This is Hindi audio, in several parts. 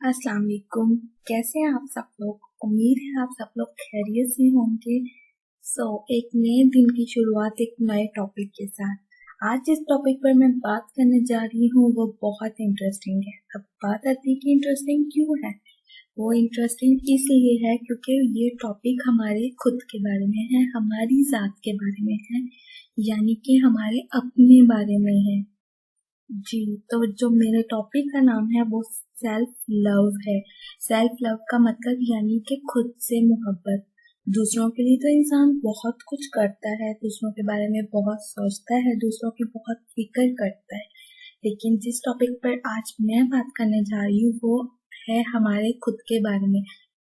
अस्सलाम वालेकुम। कैसे हैं आप सब लोग? उम्मीद है आप सब लोग खैरियत से होंगे। एक नए दिन की शुरुआत एक नए टॉपिक के साथ। आज जिस टॉपिक पर मैं बात करने जा रही हूँ वो बहुत इंटरेस्टिंग है। अब बात आती है कि इंटरेस्टिंग क्यों है। वो इंटरेस्टिंग इसलिए है क्योंकि ये टॉपिक हमारे खुद के बारे में है, हमारी जात के बारे में है, यानी कि हमारे अपने बारे में है। जी, तो जो मेरे टॉपिक का नाम है वो सेल्फ लव है। सेल्फ लव का मतलब यानी कि खुद से मोहब्बत। दूसरों के लिए तो इंसान बहुत कुछ करता है, दूसरों के बारे में बहुत सोचता है, दूसरों की बहुत फिक्र करता है, लेकिन जिस टॉपिक पर आज मैं बात करने जा रही हूँ वो है हमारे खुद के बारे में,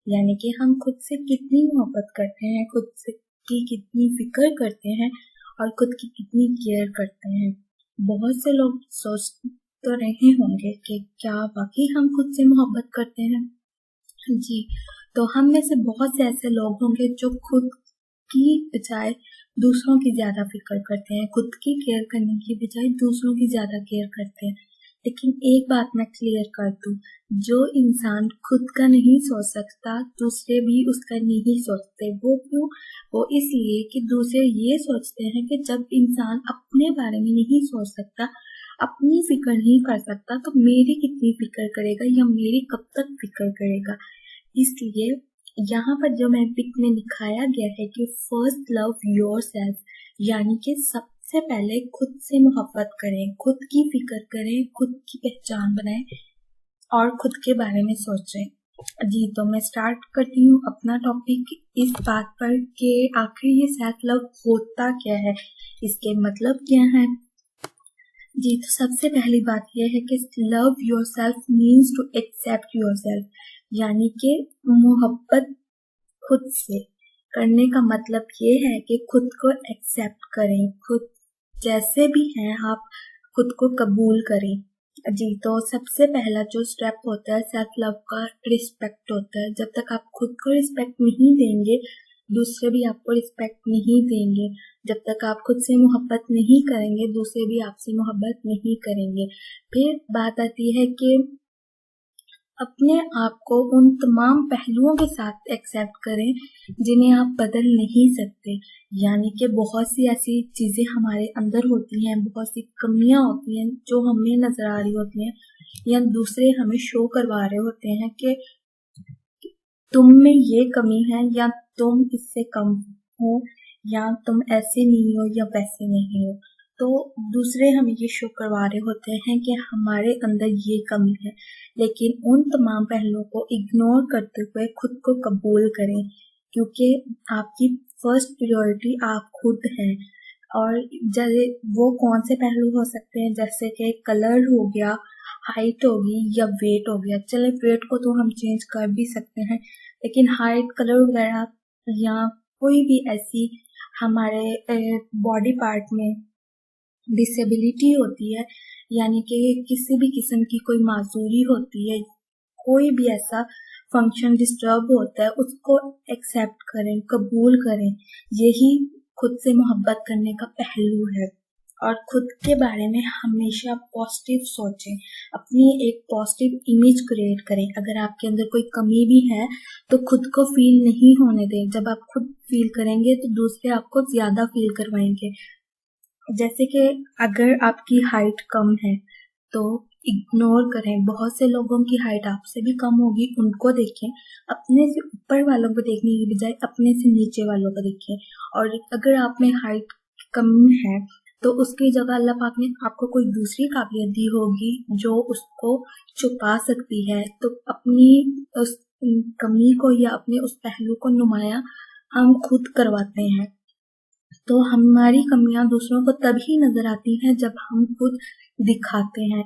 यानी कि हम खुद से कितनी मोहब्बत करते हैं, खुद से की कितनी फिक्र करते हैं और खुद की कितनी केयर करते हैं। बहुत से लोग सोच तो रहे होंगे कि क्या वाकई हम खुद से मोहब्बत करते हैं। जी, तो हम में से बहुत से ऐसे लोग होंगे जो खुद की बजाय दूसरों की ज्यादा फिक्र करते हैं, खुद की केयर करने की बजाय दूसरों की ज्यादा केयर करते हैं। लेकिन एक बात मैं क्लियर कर दूं, जो इंसान खुद का नहीं सोच सकता दूसरे भी उसका नहीं सोचते। वो क्यों? वो इसलिए कि दूसरे ये सोचते हैं कि जब इंसान अपने बारे में नहीं सोच सकता, अपनी फिक्र नहीं कर सकता, तो मेरी कितनी फिक्र करेगा या मेरी कब तक फिक्र करेगा। इसलिए यहाँ पर जो मैं पिक में दिखाया गया है कि फर्स्ट लव योरसेल्फ, यानी कि सबसे पहले खुद से मोहब्बत करें, खुद की फिक्र करें, खुद की पहचान बनाएं और खुद के बारे में सोचें। जी, तो मैं स्टार्ट करती हूँ अपना टॉपिक इस बात पर कि आखिर ये सेल्फ लव होता क्या है, इसके मतलब क्या है। जी, तो सबसे पहली बात यह है कि love yourself means to accept yourself, यानी कि मोहब्बत खुद से करने का मतलब ये है कि खुद को एक्सेप्ट करें, खुद जैसे भी हैं आप खुद को कबूल करें। जी, तो सबसे पहला जो स्टेप होता है सेल्फ लव का, रिस्पेक्ट होता है। जब तक आप खुद को रिस्पेक्ट नहीं देंगे, दूसरे भी आपको रिस्पेक्ट नहीं देंगे। जब तक आप खुद से मोहब्बत नहीं करेंगे, दूसरे भी आपसे मोहब्बत नहीं करेंगे। फिर बात आती है कि अपने आप को उन तमाम पहलुओं के साथ एक्सेप्ट करें जिन्हें आप बदल नहीं सकते, यानी कि बहुत सी ऐसी चीजें हमारे अंदर होती हैं, बहुत सी कमियां होती हैं जो हमें नजर आ रही होती हैं या दूसरे हमें शो करवा रहे होते हैं कि तुम में ये कमी है या तुम इससे कम हो या तुम ऐसे नहीं हो या वैसे नहीं हो। तो दूसरे हमें ये शो करवा रहे होते हैं कि हमारे अंदर ये कमी है, लेकिन उन तमाम पहलुओं को इग्नोर करते हुए खुद को कबूल करें, क्योंकि आपकी फर्स्ट प्रायोरिटी आप खुद हैं। और जैसे वो कौन से पहलू हो सकते हैं, जैसे कि कलर हो गया, हाइट होगी या वेट हो गया। चले वेट को तो हम चेंज कर भी सकते हैं, लेकिन हाइट, कलर वगैरह या कोई भी ऐसी हमारे बॉडी पार्ट में डिसेबिलिटी होती है, यानी कि किसी भी किस्म की कोई माजूरी होती है, कोई भी ऐसा फंक्शन डिस्टर्ब होता है, उसको एक्सेप्ट करें, कबूल करें। यही खुद से मोहब्बत करने का पहलू है। और खुद के बारे में हमेशा पॉजिटिव सोचें, अपनी एक पॉजिटिव इमेज क्रिएट करें। अगर आपके अंदर कोई कमी भी है तो खुद को फील नहीं होने दें। जब आप खुद फील करेंगे तो दूसरे आपको ज्यादा फील करवाएंगे। जैसे कि अगर आपकी हाइट कम है तो इग्नोर करें, बहुत से लोगों की हाइट आपसे भी कम होगी, उनको देखें। अपने से ऊपर वालों को देखने की बजाय अपने से नीचे वालों को देखें। और अगर आप में हाइट कम है तो उसकी जगह अल्लाह पाक ने आपको कोई दूसरी काबिलियत दी होगी जो उसको छुपा सकती है। तो अपनी उस कमी को या अपने उस पहलू को नुमाया हम खुद करवाते हैं। तो हमारी कमियां दूसरों को तभी नजर आती हैं जब हम खुद दिखाते हैं।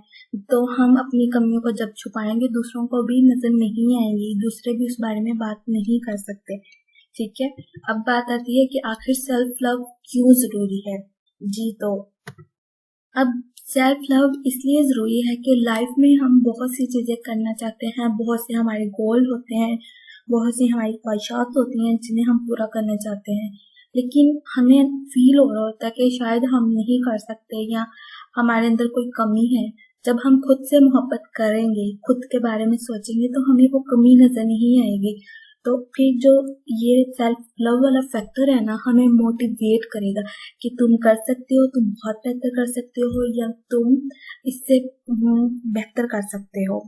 तो हम अपनी कमियों को जब छुपाएंगे दूसरों को भी नजर नहीं आएंगी, दूसरे भी उस बारे में बात नहीं कर सकते। ठीक है, अब बात आती है कि आखिर सेल्फ लव क्यों जरूरी है। जी, तो अब सेल्फ लव इसलिए जरूरी है कि लाइफ में हम बहुत सी चीजें करना चाहते हैं, बहुत से हमारे गोल होते हैं, बहुत सी हमारी ख्वाहिशात होती हैं जिन्हें हम पूरा करना चाहते हैं, लेकिन हमें फील हो रहा होता है कि शायद हम नहीं कर सकते या हमारे अंदर कोई कमी है। जब हम खुद से मोहब्बत करेंगे, खुद के बारे में सोचेंगे तो हमें वो कमी नजर नहीं आएगी। तो फिर जो ये सेल्फ लव वाला फैक्टर है ना, हमें मोटिवेट करेगा कि तुम कर सकते हो, तुम बहुत बेहतर कर सकते हो, या तुम इससे बेहतर कर सकते हो।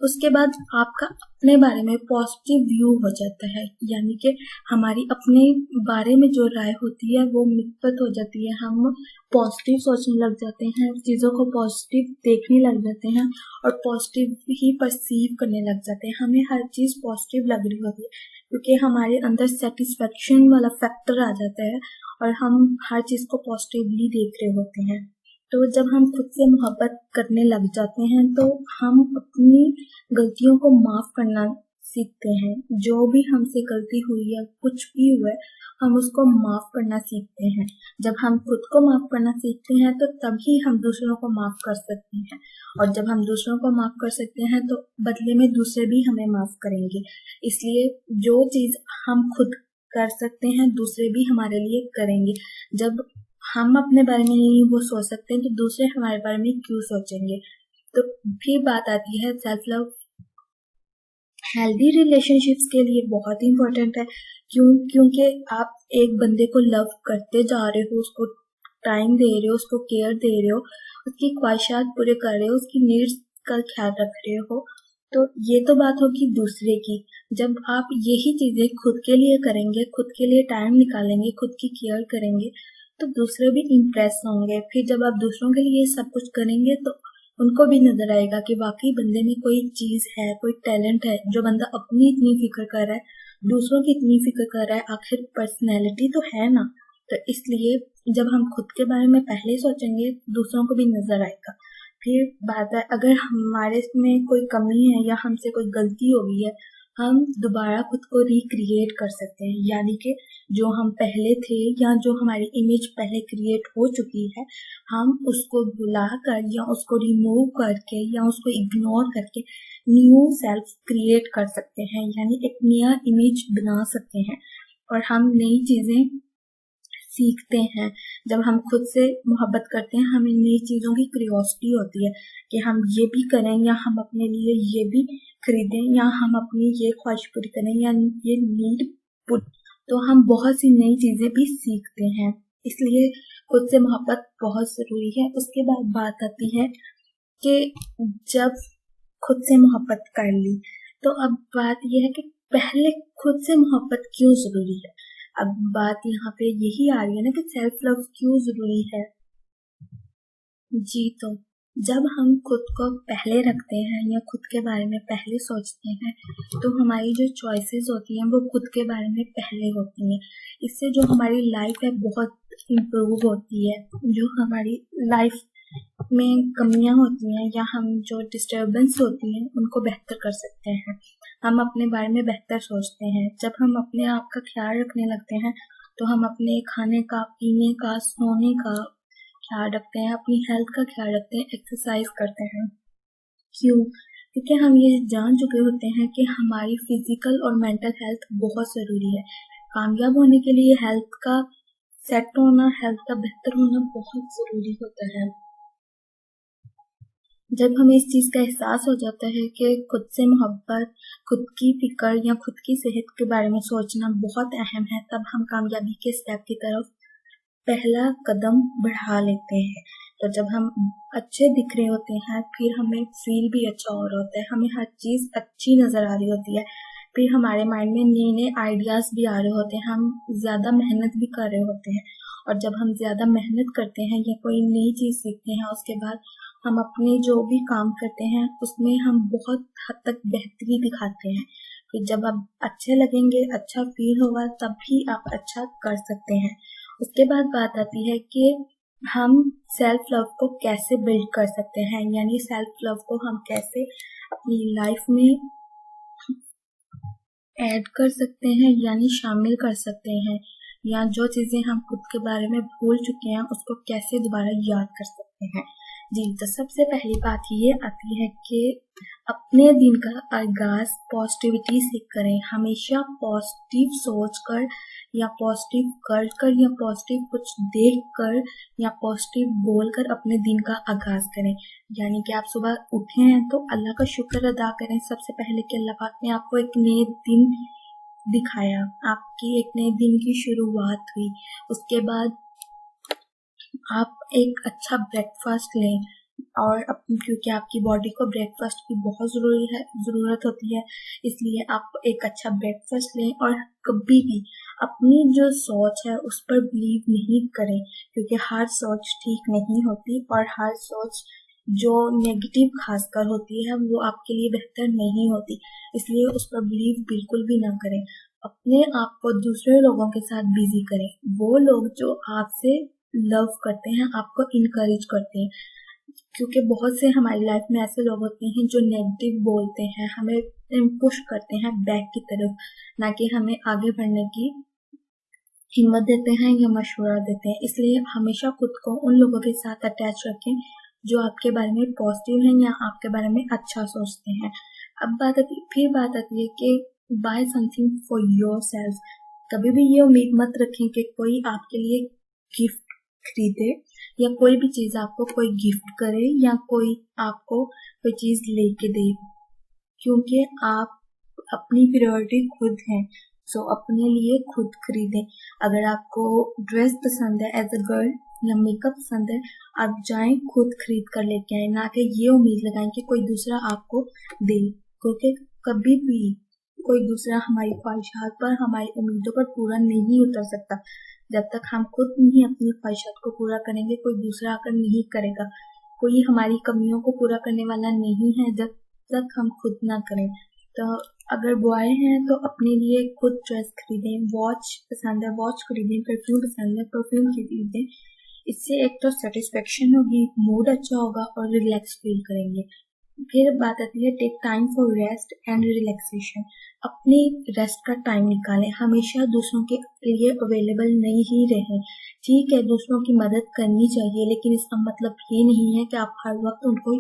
उसके बाद आपका अपने बारे में पॉजिटिव व्यू हो जाता है, यानी कि हमारी अपने बारे में जो राय होती है वो मितपत हो जाती है। हम पॉजिटिव सोचने लग जाते हैं, चीज़ों को पॉजिटिव देखने लग जाते हैं और पॉजिटिव ही परसीव करने लग जाते हैं। हमें हर चीज़ पॉजिटिव लग रही होती है क्योंकि हमारे अंदर सेटिस्फेक्शन वाला फैक्टर आ जाता है और हम हर चीज़ को पॉजिटिवली देख रहे होते हैं। तो जब हम खुद से मोहब्बत करने लग जाते हैं तो हम अपनी गलतियों को माफ़ करना सीखते हैं। जो भी हमसे गलती हुई है, कुछ भी हुआ है, हम उसको माफ़ करना सीखते हैं। जब हम खुद को माफ़ करना सीखते हैं तो तभी हम दूसरों को माफ़ कर सकते हैं, और जब हम दूसरों को माफ़ कर सकते हैं तो बदले में दूसरे भी हमें माफ़ करेंगे। इसलिए जो चीज़ हम खुद कर सकते हैं दूसरे भी हमारे लिए करेंगे। जब हम अपने बारे में नहीं वो सोच सकते हैं तो दूसरे हमारे बारे में क्यों सोचेंगे। तो फिर बात आती है सेल्फ लव। हेल्दी रिलेशनशिप्स के लिए बहुत ही इम्पोर्टेंट है। क्योंकि आप एक बंदे को लव करते जा रहे हो, उसको टाइम दे रहे हो, उसको केयर दे रहे हो, उसकी ख्वाहिशात पूरे कर रहे हो, उसकी नीड्स का ख्याल रख रहे हो। तो ये तो बात होगी दूसरे की। जब आप यही चीज़ें खुद के लिए करेंगे, खुद के लिए टाइम निकालेंगे, खुद की केयर करेंगे, तो दूसरे भी इम्प्रेस होंगे। फिर जब आप दूसरों के लिए सब कुछ करेंगे तो उनको भी नजर आएगा कि वाकई बंदे में कोई चीज़ है, कोई टैलेंट है। जो बंदा अपनी इतनी फिक्र कर रहा है, दूसरों की इतनी फिक्र कर रहा है, आखिर पर्सनैलिटी तो है ना। तो इसलिए जब हम खुद के बारे में पहले सोचेंगे दूसरों को भी नजर आएगा। फिर बात है, अगर हमारे में कोई कमी है या हमसे कोई गलती हो गई है, हम दोबारा खुद को रिक्रिएट कर सकते हैं। यानी कि जो हम पहले थे या जो हमारी इमेज पहले क्रिएट हो चुकी है, हम उसको भुला कर या उसको रिमूव करके या उसको इग्नोर करके न्यू सेल्फ क्रिएट कर सकते हैं, यानी एक नया इमेज बना सकते हैं और हम नई चीज़ें सीखते हैं। जब हम खुद से मोहब्बत करते हैं, हमें नई चीज़ों की क्यूरियोसिटी होती है कि हम ये भी करें या हम अपने लिए ये भी खरीदें या हम अपनी ये ख्वाहिश पूरी करें या ये नीड पुट। तो हम बहुत सी नई चीज़ें भी सीखते हैं। इसलिए खुद से मोहब्बत बहुत ज़रूरी है। उसके बाद बात आती है कि जब खुद से मोहब्बत कर ली तो अब बात यह है कि पहले खुद से मोहब्बत क्यों ज़रूरी है। अब बात यहाँ पे यही आ रही है ना कि सेल्फ लव क्यों ज़रूरी है। जी, तो जब हम खुद को पहले रखते हैं या खुद के बारे में पहले सोचते हैं तो हमारी जो चॉइसेस होती हैं वो खुद के बारे में पहले होती हैं। इससे जो हमारी लाइफ है बहुत इम्प्रूव होती है। जो हमारी लाइफ में कमियां होती हैं या हम जो डिस्टर्बेंस होती हैं उनको बेहतर कर सकते हैं। हम अपने बारे में बेहतर सोचते हैं। जब हम अपने आप का ख्याल रखने लगते हैं तो हम अपने खाने का, पीने का, सोने का ख्याल रखते हैं, अपनी हेल्थ का ख्याल रखते हैं, एक्सरसाइज करते हैं। क्यों? क्योंकि हम ये जान चुके होते हैं कि हमारी फिजिकल और मेंटल हेल्थ बहुत ज़रूरी है। कामयाब होने के लिए हेल्थ का सेट होना, हेल्थ का बेहतर होना बहुत ज़रूरी होता है। जब हमें इस चीज़ का एहसास हो जाता है कि खुद से मोहब्बत, खुद की फिक्र या खुद की सेहत के बारे में सोचना बहुत अहम है, तब हम कामयाबी के स्टेप की तरफ पहला कदम बढ़ा लेते हैं। तो जब हम अच्छे दिख रहे होते हैं, फिर हमें फील भी अच्छा हो रहा होता है, हमें हर चीज़ अच्छी नज़र आ रही होती है, फिर हमारे माइंड में नए नए आइडियाज़ भी आ रहे होते हैं, हम ज़्यादा मेहनत भी कर रहे होते हैं। और जब हम ज़्यादा मेहनत करते हैं या कोई नई चीज़ सीखते हैं, उसके बाद हम अपने जो भी काम करते हैं उसमें हम बहुत हद तक बेहतरी दिखाते हैं। फिर जब आप अच्छे लगेंगे, अच्छा फील होगा, तब भी आप अच्छा कर सकते हैं। उसके बाद बात आती है कि हम सेल्फ लव को कैसे बिल्ड कर सकते हैं, यानी सेल्फ लव को हम कैसे अपनी लाइफ में ऐड कर सकते हैं, यानी शामिल कर सकते हैं, या जो चीज़ें हम खुद के बारे में भूल चुके हैं उसको कैसे दोबारा याद कर सकते हैं। जी, तो सबसे पहली बात ये आती है कि अपने दिन का आगाज पॉजिटिविटी से करें। हमेशा पॉजिटिव सोचकर या पॉजिटिव कर या पॉजिटिव कुछ देख कर या पॉजिटिव बोलकर अपने दिन का आगाज करें। यानी कि आप सुबह उठे हैं तो अल्लाह का शुक्र अदा करें सबसे पहले कि अल्लाह पाक ने आपको एक नए दिन दिखाया, आपकी एक नए दिन की शुरुआत हुई। उसके बाद आप एक अच्छा ब्रेकफास्ट लें और क्योंकि आपकी बॉडी को ब्रेकफास्ट की बहुत ज़रूरत होती है, इसलिए आप एक अच्छा ब्रेकफास्ट लें। और कभी भी अपनी जो सोच है उस पर बिलीव नहीं करें, क्योंकि हर सोच ठीक नहीं होती और हर सोच जो नेगेटिव खासकर होती है वो आपके लिए बेहतर नहीं होती, इसलिए उस पर बिलीव बिल्कुल भी ना करें। अपने आप को दूसरे लोगों के साथ बिजी करें। वो लोग जो आपसे लव करते हैं, आपको इनकरेज करते हैं, क्योंकि बहुत से हमारी लाइफ में ऐसे लोग होते हैं जो नेगेटिव बोलते हैं, हमें पुश करते हैं बैक की तरफ, ना कि हमें आगे बढ़ने की हिम्मत देते हैं या मशवरा देते हैं। इसलिए हमेशा खुद को उन लोगों के साथ अटैच रखें जो आपके बारे में पॉजिटिव हैं या आपके बारे में अच्छा सोचते हैं। अब बात आती है कि buy something for your self. कभी भी ये उम्मीद मत रखें कि कोई आपके लिए गिफ्ट खरीदे या कोई भी चीज़ आपको कोई गिफ्ट करे या कोई आपको कोई चीज़ लेके दे, क्योंकि आप अपनी प्रायोरिटी खुद हैं। सो अपने लिए खुद खरीदें। अगर आपको ड्रेस पसंद है एज अ गर्ल या मेकअप पसंद है, आप जाएं खुद खरीद कर लेके आए, ना कि ये उम्मीद लगाएं कि कोई दूसरा आपको दे, क्योंकि कभी भी कोई दूसरा हमारी ख्वाहिशात पर, हमारी उम्मीदों पर पूरा नहीं उतर सकता। जब तक हम खुद नहीं अपनी ख्वाहिशात को पूरा करेंगे, कोई दूसरा आकर नहीं करेगा। कोई हमारी कमियों को पूरा करने वाला नहीं है जब तक हम खुद ना करें। तो अगर बॉय हैं तो अपने लिए खुद ड्रेस खरीदें, वॉच पसंद है वॉच खरीदें, परफ्यूम पसंद है परफ्यूम खरीदें। इससे एक तो सेटिस्फेक्शन होगी, मूड अच्छा होगा और रिलैक्स फील करेंगे। फिर बात आती है take time for rest and relaxation. अपने रेस्ट का टाइम निकालें। हमेशा दूसरों के लिए अवेलेबल नहीं ही रहें। ठीक है, दूसरों की मदद करनी चाहिए, लेकिन इसका मतलब ये नहीं है कि आप हर वक्त उनको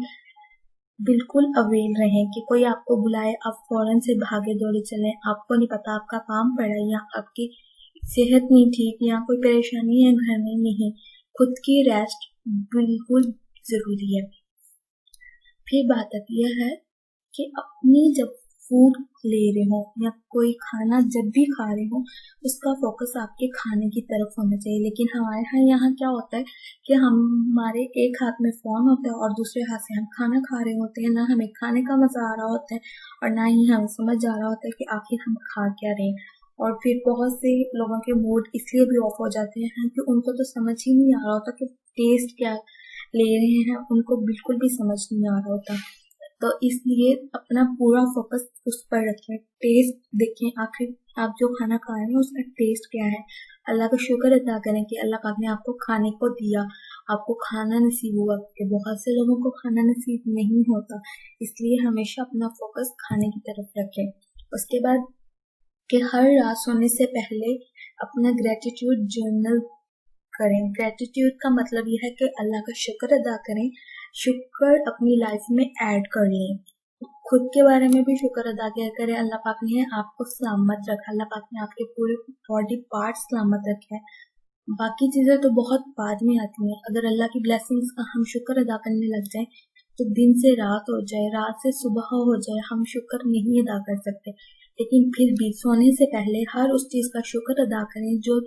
बिल्कुल अवेल रहें कि कोई आपको बुलाए आप फौरन से भागे दौड़े चलें। आपको नहीं पता आपका काम पड़ा है या आपकी सेहत नहीं ठीक या कोई परेशानी है घर में, नहीं। खुद की रेस्ट बिल्कुल ज़रूरी है। फिर बात आती है कि अपनी जब फूड ले रहे हो या कोई खाना जब भी खा रहे हो, उसका फोकस आपके खाने की तरफ होना चाहिए। लेकिन हमारे यहाँ क्या होता है कि हमारे एक हाथ में फ़ोन होता है और दूसरे हाथ से हम खाना खा रहे होते हैं। ना हमें खाने का मज़ा आ रहा होता है और ना ही हमें समझ आ रहा होता है कि आखिर हम खा क्या रहे हैं। और फिर बहुत से लोगों के मूड इसलिए भी ऑफ हो जाते हैं कि उनको तो समझ ही नहीं आ रहा होता कि टेस्ट क्या ले रहे हैं, उनको बिल्कुल भी समझ नहीं आ रहा होता। तो इसलिए अपना पूरा फोकस उस पर रखें। टेस्ट देखें, आखिर आप जो खाना खा रहे हैं उसका टेस्ट क्या है। अल्लाह का शुक्र अदा करें कि अल्लाह पाक ने आपको खाने को दिया, आपको खाना नसीब हुआ, कि बहुत से लोगों को खाना नसीब नहीं होता। इसलिए हमेशा अपना फोकस खाने की तरफ रखें। उसके बाद कि हर रात सोने से पहले अपना ग्रेटिट्यूड जर्नल करें। ग्रेटिट्यूड का मतलब यह है कि अल्लाह का शुक्र अदा करें, शुक्र अपनी लाइफ में ऐड कर लें। खुद के बारे में भी शुक्र अदा किया करें, अल्लाह पाक ने आपको सलामत रखा, अल्लाह पाक ने आपके पूरे बॉडी पार्ट सलामत रखे हैं। बाकी चीज़ें तो बहुत बाद में आती हैं। अगर अल्लाह की ब्लेसिंग्स का हम शुक्र अदा करने लग जाएं तो दिन से रात हो जाए, रात से सुबह हो जाए, हम शुक्र नहीं अदा कर सकते। लेकिन फिर भी सोने से पहले हर उस चीज़ का शुक्र अदा करें जो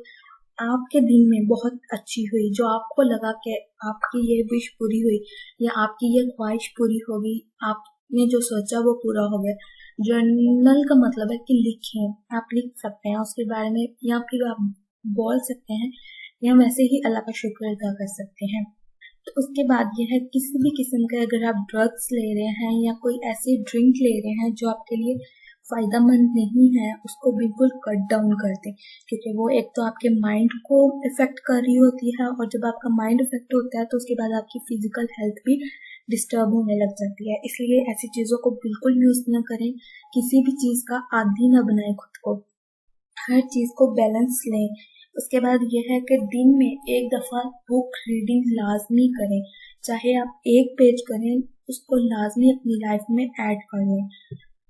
आपके दिन में बहुत अच्छी हुई, जो आपको लगा कि आपकी ये विश पूरी हुई या आपकी ये ख्वाहिश पूरी होगी, आपने जो सोचा वो पूरा हो गया। जर्नल का मतलब है कि लिखें, आप लिख सकते हैं उसके बारे में या फिर आप बोल सकते हैं या वैसे ही अल्लाह का शुक्र अदा कर सकते हैं। तो उसके बाद यह है किसी भी किस्म के अगर आप ड्रग्स ले रहे हैं या कोई ऐसी ड्रिंक ले रहे हैं जो आपके लिए फ़ायदेमंद नहीं है, उसको बिल्कुल कट डाउन कर दें, क्योंकि वो एक तो आपके माइंड को इफ़ेक्ट कर रही होती है और जब आपका माइंड इफ़ेक्ट होता है तो उसके बाद आपकी फ़िज़िकल हेल्थ भी डिस्टर्ब होने लग जाती है। इसलिए ऐसी चीज़ों को बिल्कुल यूज़ न करें, किसी भी चीज़ का आदी न बनाएं खुद को, हर चीज़ को बैलेंस लें। उसके बाद यह है कि दिन में एक दफ़ा बुक रीडिंग लाजमी करें, चाहे आप एक पेज करें, उसको लाजमी अपनी लाइफ में ऐड कर लें।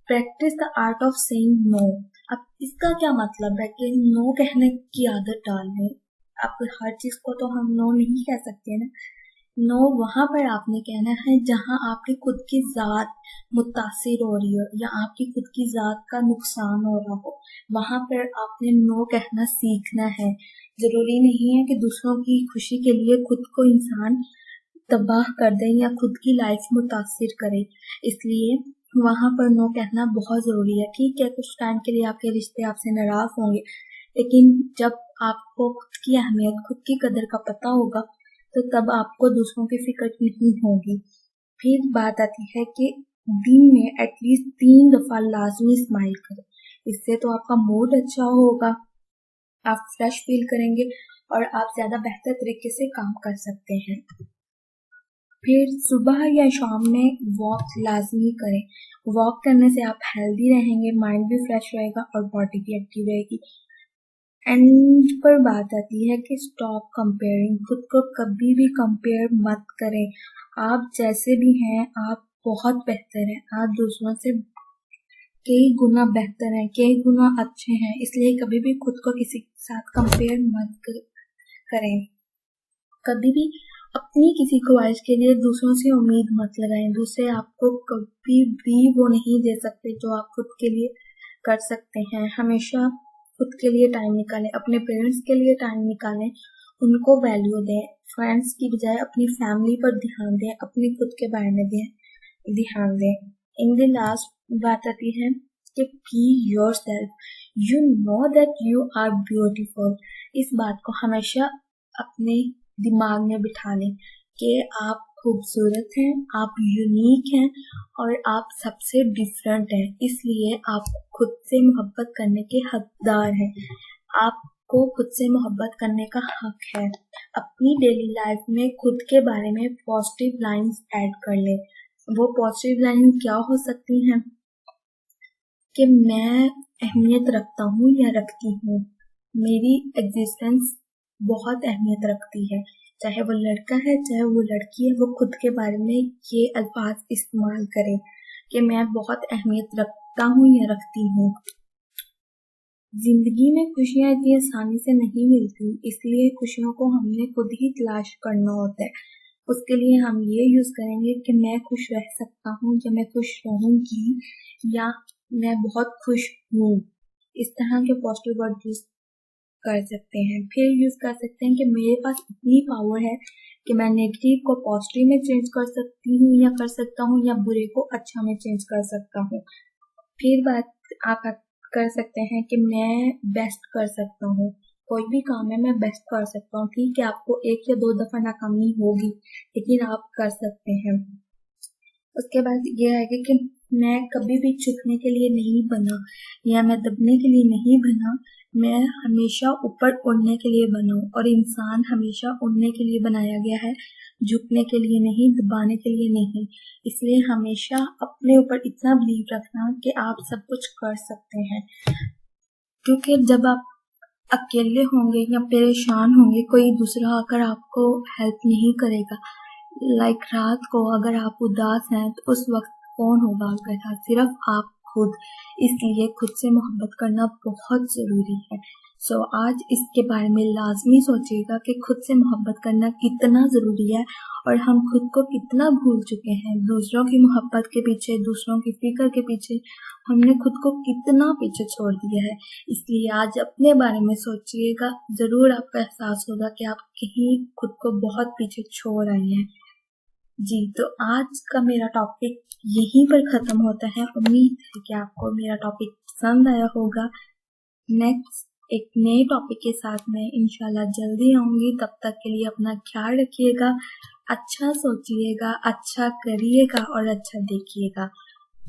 Practice the art of saying no. अब इसका क्या मतलब है कि नो कहने की आदत डाल लें। अब हर चीज को तो हम नो नहीं कह सकते ना। नो वहां पर आपने कहना है जहां आपकी खुद की जात मुतासिर हो रही हो या आपकी खुद की जात का नुकसान हो रहा हो, वहां पर आपने नो कहना सीखना है। जरूरी नहीं है कि दूसरों की खुशी के लिए खुद को इंसान तबाह कर दे या खुद की लाइफ मुतासिर करे, इसलिए वहां पर नो कहना बहुत जरूरी है। ठीक है, कुछ टाइम के लिए आपके रिश्ते आपसे नाराज होंगे, लेकिन जब आपको खुद की अहमियत, खुद की कदर का पता होगा, तो तब आपको दूसरों की फिक्र नहीं होगी। फिर बात आती है कि दिन में एटलीस्ट 3 दफा लाजमी स्माइल करें। इससे तो आपका मूड अच्छा होगा, आप फ्रेश फील करेंगे और आप ज्यादा बेहतर तरीके से काम कर सकते हैं। फिर सुबह या शाम में वॉक लाजमी करें। वॉक करने से आप हेल्दी रहेंगे, माइंड भी फ्रेश रहेगा और बॉडी भी एक्टिव रहेगी। एंड पर बात आती है कि स्टॉप कंपेयरिंग। खुद को कभी भी कंपेयर मत करें। आप जैसे भी हैं, आप बहुत बेहतर हैं। आप दूसरों से कई गुना बेहतर हैं, कई गुना अच्छे हैं, इसलिए कभी भी खुद को किसी के साथ कंपेयर मत करें। कभी भी अपनी किसी ख्वाहिश के लिए दूसरों से उम्मीद मत लगाएं। दूसरे आपको कभी भी वो नहीं दे सकते जो आप खुद के लिए कर सकते हैं। हमेशा खुद के लिए टाइम निकालें, अपने पेरेंट्स के लिए टाइम निकालें, उनको वैल्यू दें। फ्रेंड्स की बजाय अपनी फैमिली पर ध्यान दें, अपनी खुद के बारे में ध्यान दें। इन द लास्ट बात आती है कि be yourself, you know that you are beautiful. इस बात को हमेशा अपने दिमाग में बिठा लें कि आप खूबसूरत हैं, आप यूनिक हैं और आप सबसे डिफरेंट हैं, इसलिए आप खुद से मोहब्बत करने के हकदार हैं। आपको खुद से मोहब्बत करने का हक है। अपनी डेली लाइफ में खुद के बारे में पॉजिटिव लाइंस ऐड कर लें। वो पॉजिटिव लाइंस क्या हो सकती हैं कि मैं अहमियत रखता हूँ या रखती हूँ, मेरी एग्जिस्टेंस बहुत अहमियत रखती है। चाहे वो लड़का है चाहे वो लड़की है, वो खुद के बारे में ये अल्फाज इस्तेमाल करे कि मैं बहुत अहमियत रखता हूँ या रखती हूँ। जिंदगी में खुशियाँ इतनी आसानी से नहीं मिलती, इसलिए खुशियों को हमने खुद ही तलाश करना होता है। उसके लिए हम ये यूज करेंगे कि मैं खुश रह सकता हूँ या मैं खुश रहूंगी या मैं बहुत खुश हूँ। इस तरह के पॉजिटिव वर्ड यूज कर सकते हैं। फिर यूज कर सकते हैं कि मेरे पास इतनी पावर है कि मैं नेगेटिव को पॉजिटिव में चेंज कर सकती हूँ या कर सकता हूँ, या बुरे को अच्छा में चेंज कर सकता हूँ। फिर बात आप कर सकते हैं कि मैं बेस्ट कर सकता हूँ। कोई भी काम है मैं बेस्ट कर सकता हूँ। ठीक है, आपको 1 या 2 दफा नाकामी होगी, लेकिन आप कर सकते हैं। उसके बाद ये है कि मैं कभी भी झुकने के लिए नहीं बना या मैं दबने के लिए नहीं बना, मैं हमेशा ऊपर उड़ने के लिए बना हूँ। और इंसान हमेशा उड़ने के लिए बनाया गया है, झुकने के लिए नहीं, दबाने के लिए नहीं। इसलिए हमेशा अपने ऊपर इतना बिलीव रखना कि आप सब कुछ कर सकते हैं, क्योंकि जब आप अकेले होंगे या परेशान होंगे, कोई दूसरा आकर आपको हेल्प नहीं करेगा। लाइक रात को अगर आप उदास हैं तो उस वक्त कौन होगा आपके साथ? सिर्फ आप खुद। इसलिए खुद से मोहब्बत करना बहुत जरूरी है। सो आज इसके बारे में लाजमी सोचिएगा कि खुद से मोहब्बत करना कितना जरूरी है और हम खुद को कितना भूल चुके हैं। दूसरों की मोहब्बत के पीछे, दूसरों की फिक्र के पीछे हमने खुद को कितना पीछे छोड़ दिया है। इसलिए आज अपने बारे में सोचिएगा, जरूर आपको एहसास होगा कि आप कहीं खुद को बहुत पीछे छोड़ आए हैं। जी, तो आज का मेरा टॉपिक यहीं पर खत्म होता है। उम्मीद है कि आपको मेरा टॉपिक पसंद आया होगा। नेक्स्ट एक नए टॉपिक के साथ मैं इंशाल्लाह जल्दी आऊंगी। तब तक के लिए अपना ख्याल रखिएगा, अच्छा सोचिएगा, अच्छा करिएगा और अच्छा देखिएगा।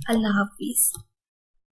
अल्लाह हाफिज।